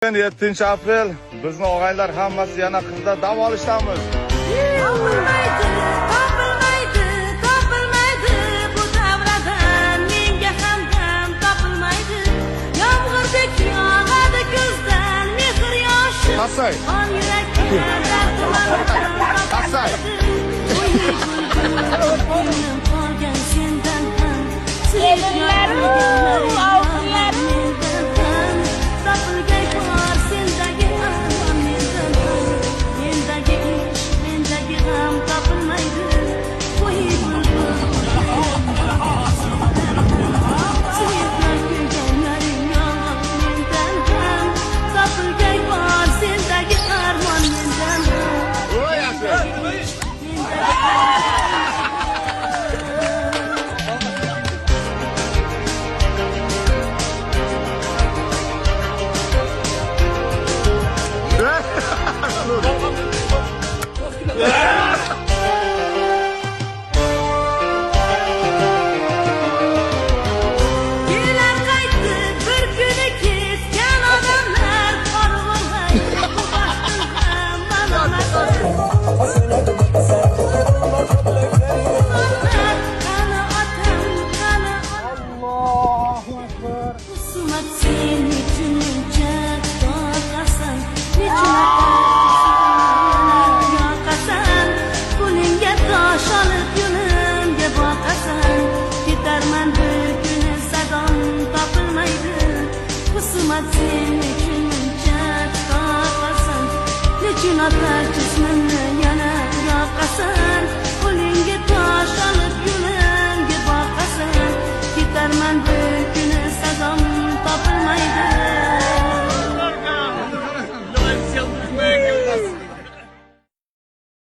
7 aprel bizni og'aylar hammasi yana qizda dam olishdamiz. Topilmaydi bu davradan menga hamdam topilmaydi. Yomg'irdek yog'adi ko'zdan mehr yoshi. Qasay. Qon yurakka dardlanib Qasay. qolgan sendan ham sevgilarim topilgay bor sendagi armon mendan mendagi ish mendagi g'am topilmaydi qo'y bulbul sevlar kuyganlaring yolg'on mendan ham topilgay bor sendagi armon mendan Kelar qaytdi bir kuni ketgan odamlar qor bo'lmay bu baxtim ham malomat qani otam qani Allohu akbar. Husumat sen nechun muncha tortasan nechun yoqasan qo'lingga tosh olib yo'limga boqasan ketarman bir kuni sadom topilmaydi Husumat sen nechun muncha tortasan nechun otar jismim